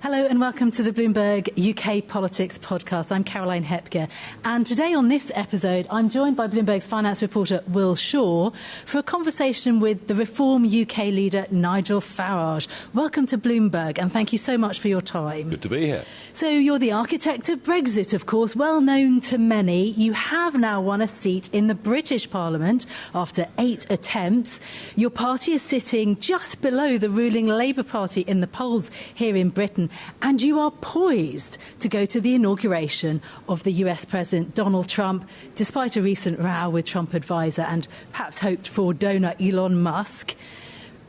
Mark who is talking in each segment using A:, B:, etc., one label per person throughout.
A: Hello and welcome to the Bloomberg UK Politics podcast. I'm Caroline Hepker, and today on this episode I'm joined by Bloomberg's finance reporter Will Shaw for a conversation with the Reform UK leader Nigel Farage. Welcome to Bloomberg and thank you so much for your time.
B: Good to be here.
A: So you're the architect of Brexit, of course, well known to many. You have now won a seat in the British Parliament after 8 attempts. Your party is sitting just below the ruling Labour Party in the polls here in Britain. And you are poised to go to the inauguration of the US President Donald Trump, despite a recent row with Trump advisor and perhaps hoped for donor Elon Musk.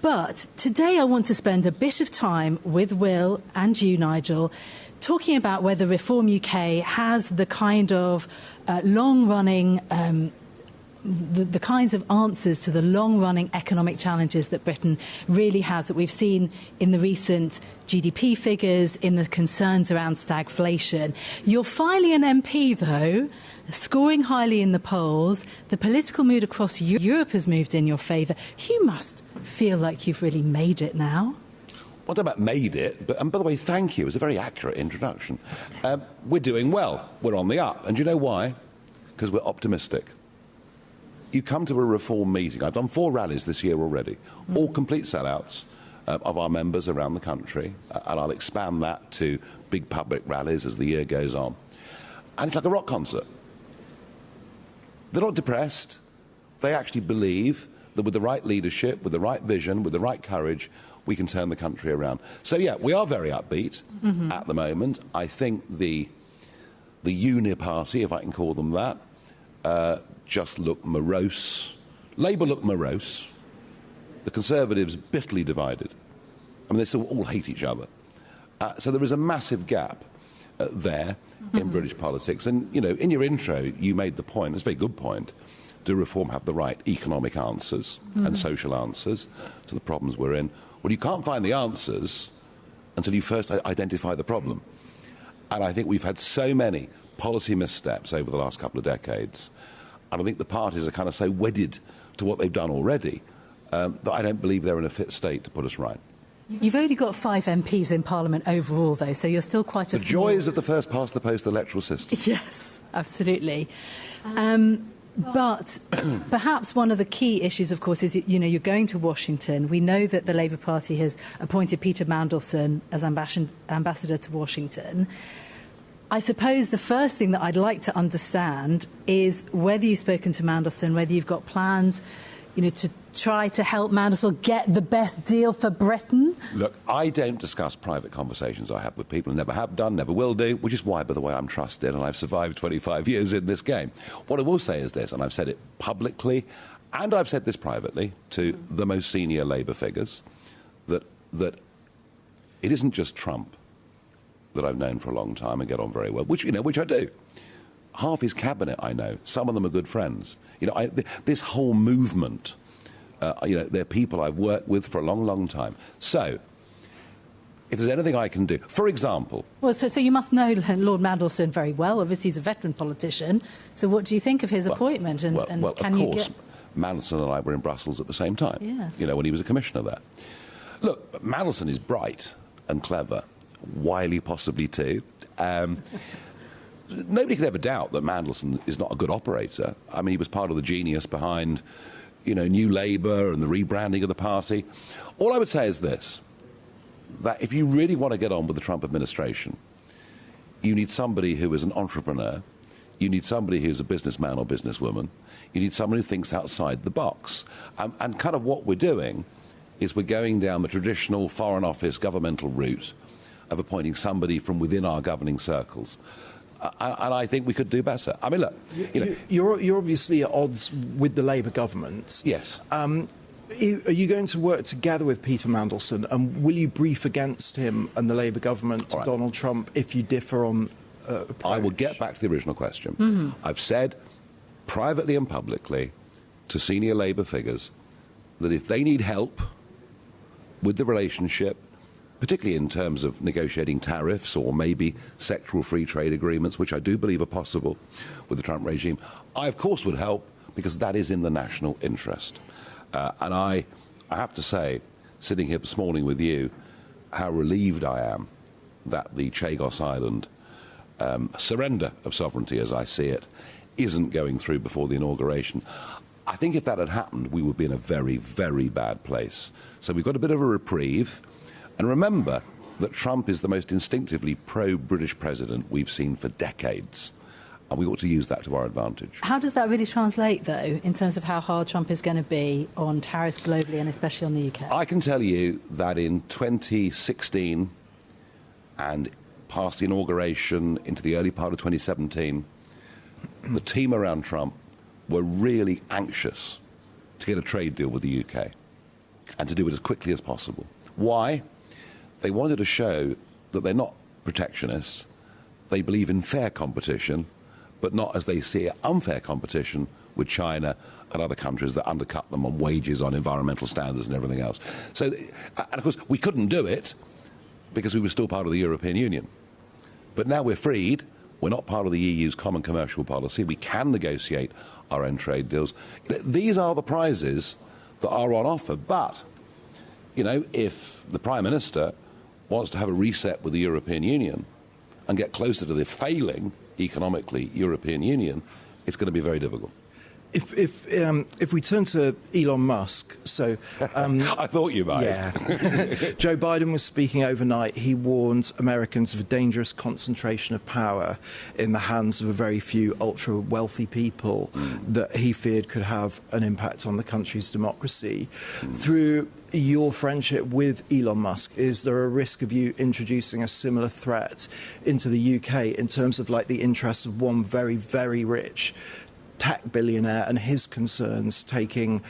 A: But today I want to spend a bit of time with Will and you, Nigel, talking about whether Reform UK has the kind of long-running the kinds of answers to the long-running economic challenges that Britain really has, that we've seen in the recent GDP figures, in the concerns around stagflation. You're finally an MP, though, scoring highly in the polls. The political mood across Europe has moved in your favour. You must feel like you've really made it now.
B: Well, I don't know about made it, but, and by the way, thank you. It was a very accurate introduction. We're doing well. We're on the up. And do you know why? Because we're optimistic. You come to a Reform meeting. I've done 4 rallies this year already, all complete sellouts of our members around the country, and I'll expand that to big public rallies as the year goes on. And it's like a rock concert. They're not depressed. They actually believe that with the right leadership, with the right vision, with the right courage, we can turn the country around. So, yeah, we are very upbeat at the moment. I think the Uni Party, if I can call them that, just look morose. Labour look morose. The Conservatives bitterly divided. I mean, they still all hate each other. So there is a massive gap there in British politics. And, you know, in your intro, you made the point, it's a very good point, do Reform have the right economic answers and social answers to the problems we're in? Well, you can't find the answers until you first identify the problem. And I think we've had so many policy missteps over the last couple of decades. And I think the parties are kind of so wedded to what they've done already that I don't believe they're in a fit state to put us right.
A: You've only got 5 MPs in Parliament overall, though, so you're still quite a
B: The joys of the first past the post electoral system.
A: Yes, absolutely. But perhaps one of the key issues, of course, is, you know, you're going to Washington. We know that the Labour Party has appointed Peter Mandelson as ambassador to Washington. I suppose the first thing that I'd like to understand is whether you've spoken to Mandelson, whether you've got plans, you know, to try to help Mandelson get the best deal for Britain.
B: Look, I don't discuss private conversations I have with people, and never have done, never will do, which is why, by the way, I'm trusted and I've survived 25 years in this game. What I will say is this, and I've said it publicly, and I've said this privately to the most senior Labour figures, that it isn't just Trump that I've known for a long time and get on very well, which I do. Half his cabinet I know. Some of them are good friends. You know, this whole movement, they're people I've worked with for a long, long time. So, if there's anything I can do, for example...
A: Well, so you must know Lord Mandelson very well. Obviously, he's a veteran politician. So what do you think of his appointment? And can you get...
B: Mandelson and I were in Brussels at the same time,
A: yes.
B: You know, when he was a commissioner there. Look, Mandelson is bright and clever. Wily possibly too. Nobody could ever doubt that Mandelson is not a good operator. I mean, he was part of the genius behind, you know, New Labour and the rebranding of the party. All I would say is this, that if you really want to get on with the Trump administration, you need somebody who is an entrepreneur, you need somebody who's a businessman or businesswoman, you need someone who thinks outside the box. And kind of what we're doing is we're going down the traditional Foreign Office governmental route of appointing somebody from within our governing circles. And I think we could do better. I mean, look,
C: you're obviously at odds with the Labour government.
B: Yes.
C: Are you going to work together with Peter Mandelson, and will you brief against him and the Labour government to Donald Trump if you differ on approach?
B: I will get back to the original question. I've said privately and publicly to senior Labour figures that if they need help with the relationship, particularly in terms of negotiating tariffs or maybe sectoral free trade agreements, which I do believe are possible with the Trump regime, I, of course, would help because that is in the national interest. And I have to say, sitting here this morning with you, how relieved I am that the Chagos Island surrender of sovereignty, as I see it, isn't going through before the inauguration. I think if that had happened, we would be in a very, very bad place. So we've got a bit of a reprieve. And remember that Trump is the most instinctively pro-British president we've seen for decades. And we ought to use that to our advantage.
A: How does that really translate, though, in terms of how hard Trump is going to be on tariffs globally and especially on the UK?
B: I can tell you that in 2016 and past the inauguration into the early part of 2017, the team around Trump were really anxious to get a trade deal with the UK and to do it as quickly as possible. Why? They wanted to show that they're not protectionists. They believe in fair competition, but not, as they see it, unfair competition with China and other countries that undercut them on wages, on environmental standards and everything else. So, and of course, we couldn't do it because we were still part of the European Union. But now we're freed. We're not part of the EU's common commercial policy. We can negotiate our own trade deals. These are the prizes that are on offer. But, you know, if the Prime Minister wants to have a reset with the European Union and get closer to the failing, economically, European Union, it's going to be very difficult.
C: If we turn to Elon Musk, so
B: I thought you might.
C: Yeah, Joe Biden was speaking overnight. He warned Americans of a dangerous concentration of power in the hands of a very few ultra wealthy people that he feared could have an impact on the country's democracy. Through your friendship with Elon Musk, is there a risk of you introducing a similar threat into the UK in terms of like the interests of one very, very rich tech billionaire and his concerns taking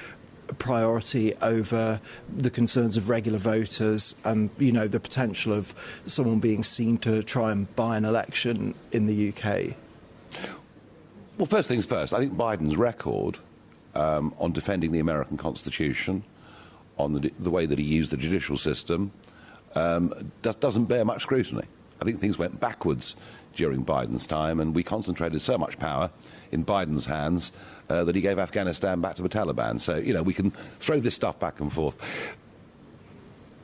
C: priority over the concerns of regular voters and, you know, the potential of someone being seen to try and buy an election in the UK?
B: Well, first things first, I think Biden's record on defending the American Constitution, on the way that he used the judicial system, doesn't bear much scrutiny. I think things went backwards during Biden's time, and we concentrated so much power in Biden's hands that he gave Afghanistan back to the Taliban. So, you know, we can throw this stuff back and forth.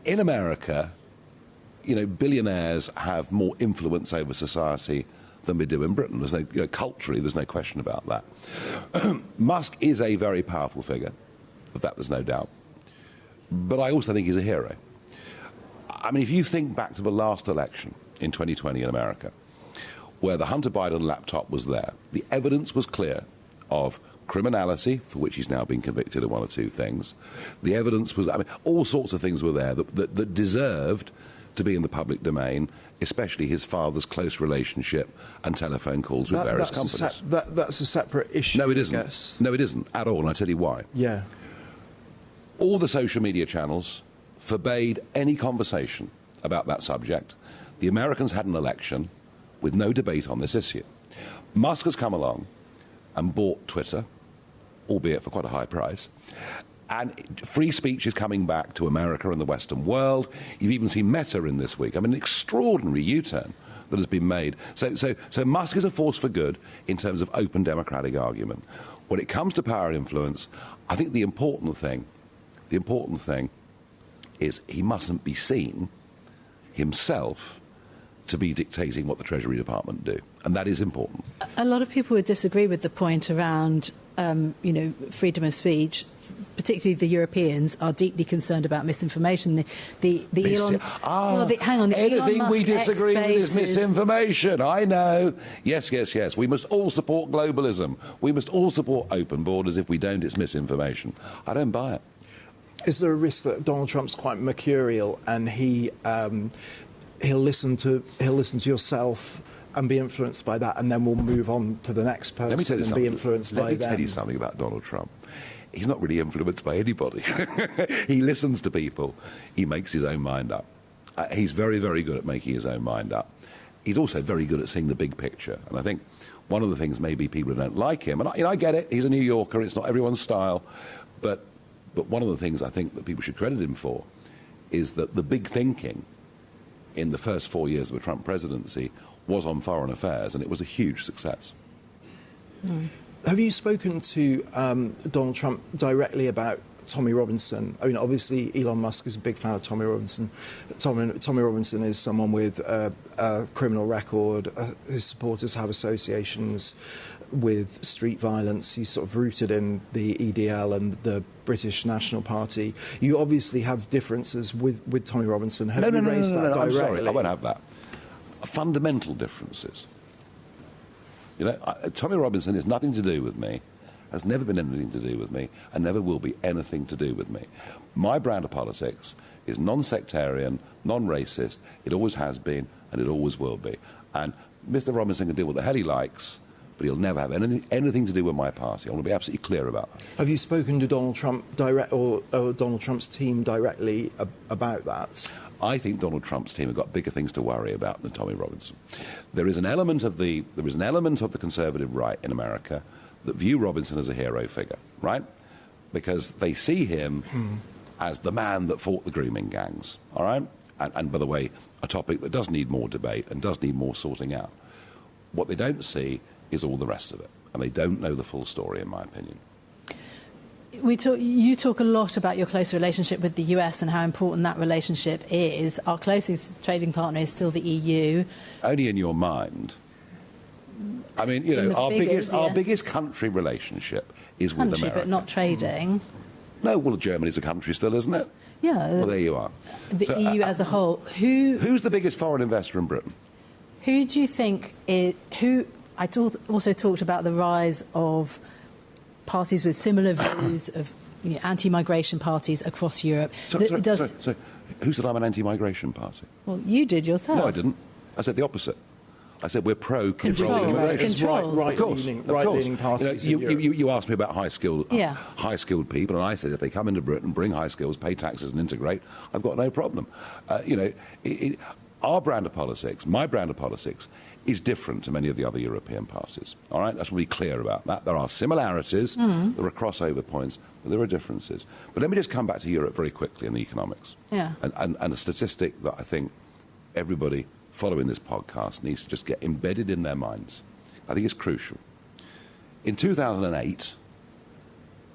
B: In America, you know, billionaires have more influence over society than we do in Britain. There's no, you know, culturally, there's no question about that. Musk is a very powerful figure, of that there's no doubt. But I also think he's a hero. I mean, if you think back to the last election in 2020 in America, where the Hunter Biden laptop was there, the evidence was clear of criminality, for which he's now been convicted of one or two things. The evidence was, I mean, all sorts of things were there that deserved to be in the public domain, especially his father's close relationship and telephone calls with various companies.
C: That's a separate issue.
B: No, it isn't.
C: I guess.
B: No, it isn't at all, and I'll tell you why.
C: Yeah.
B: All the social media channels forbade any conversation about that subject. The Americans had an election with no debate on this issue. Musk has come along and bought Twitter, albeit for quite a high price, and free speech is coming back to America and the Western world. You've even seen Meta in this week. I mean, an extraordinary U-turn that has been made. So Musk is a force for good in terms of open democratic argument. When it comes to power and influence, I think the important thing is he mustn't be seen himself to be dictating what the Treasury Department do, and that is important.
A: A lot of people would disagree with the point around, you know, freedom of speech. Particularly the Europeans are deeply concerned about misinformation. The Elon... hang on. The
B: anything
A: Elon Musk
B: we disagree with is misinformation. I know. Yes. We must all support globalism. We must all support open borders. If we don't, it's misinformation. I don't buy it.
C: Is there a risk that Donald Trump's quite mercurial and he'll listen to yourself and be influenced by that, and then we'll move on to the next person and be influenced by them?
B: Let me tell you something about Donald Trump. He's not really influenced by anybody. He listens to people. He makes his own mind up. He's very, very good at making his own mind up. He's also very good at seeing the big picture. And I think one of the things maybe people who don't like him, and I get it, he's a New Yorker, it's not everyone's style, but one of the things I think that people should credit him for is that the big thinking in the first 4 years of the Trump presidency was on foreign affairs, and it was a huge success.
C: Have you spoken to Donald Trump directly about Tommy Robinson. I mean, obviously, Elon Musk is a big fan of Tommy Robinson. Tommy Robinson is someone with a criminal record. His supporters have associations with street violence. He's sort of rooted in the EDL and the British National Party. You obviously have differences with Tommy Robinson. Have you raised that directly?
B: I'm sorry, I won't have that. Fundamental differences. You know, Tommy Robinson has nothing to do with me, has never been anything to do with me, and never will be anything to do with me. My brand of politics is non-sectarian, non-racist. It always has been, and it always will be. And Mr. Robinson can do what the hell he likes, but he'll never have anything to do with my party. I want to be absolutely clear about that.
C: Have you spoken to Donald Trump or Donald Trump's team directly about that?
B: I think Donald Trump's team have got bigger things to worry about than Tommy Robinson. There is an element of the conservative right in America that view Robinson as a hero figure, right? Because they see him as the man that fought the grooming gangs, all right? And by the way, a topic that does need more debate and does need more sorting out. What they don't see is all the rest of it, and they don't know the full story, in my opinion.
A: You talk a lot about your close relationship with the US and how important that relationship is. Our closest trading partner is still the EU.
B: Only in your mind. I mean, you know, our biggest country relationship is with America.
A: But not trading.
B: No, well, Germany's a country still, isn't it?
A: Yeah.
B: Well, there you are.
A: The EU as a whole.
B: Who's the biggest foreign investor in Britain?
A: Who do you think also talked about the rise of parties with similar views of anti-migration parties across Europe.
B: Sorry, who said I'm an anti-migration party?
A: Well, you did yourself.
B: No, I didn't. I said the opposite. I said we're pro-controlling
C: immigration.
B: Right-leaning
C: parties.
B: You asked me about high-skilled people, and I said if they come into Britain, bring high skills, pay taxes, and integrate, I've got no problem. Our brand of politics, my brand of politics, is different to many of the other European parties. All right, let's be clear about that. There are similarities, there are crossover points, but there are differences. But let me just come back to Europe very quickly and the economics.
A: Yeah.
B: And a statistic that I think everybody following this podcast needs to just get embedded in their minds. I think it's crucial. In 2008,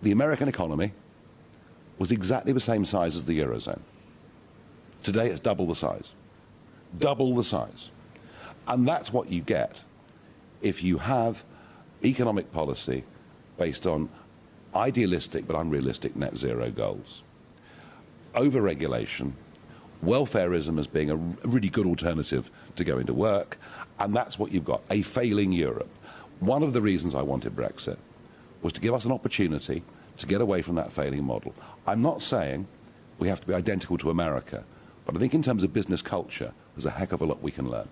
B: the American economy was exactly the same size as the Eurozone. Today, it's double the size. Double the size. And that's what you get if you have economic policy based on idealistic but unrealistic net zero goals. Over-regulation, welfareism as being a really good alternative to going to work, and that's what you've got, a failing Europe. One of the reasons I wanted Brexit was to give us an opportunity to get away from that failing model. I'm not saying we have to be identical to America, but I think in terms of business culture, there's a heck of a lot we can learn.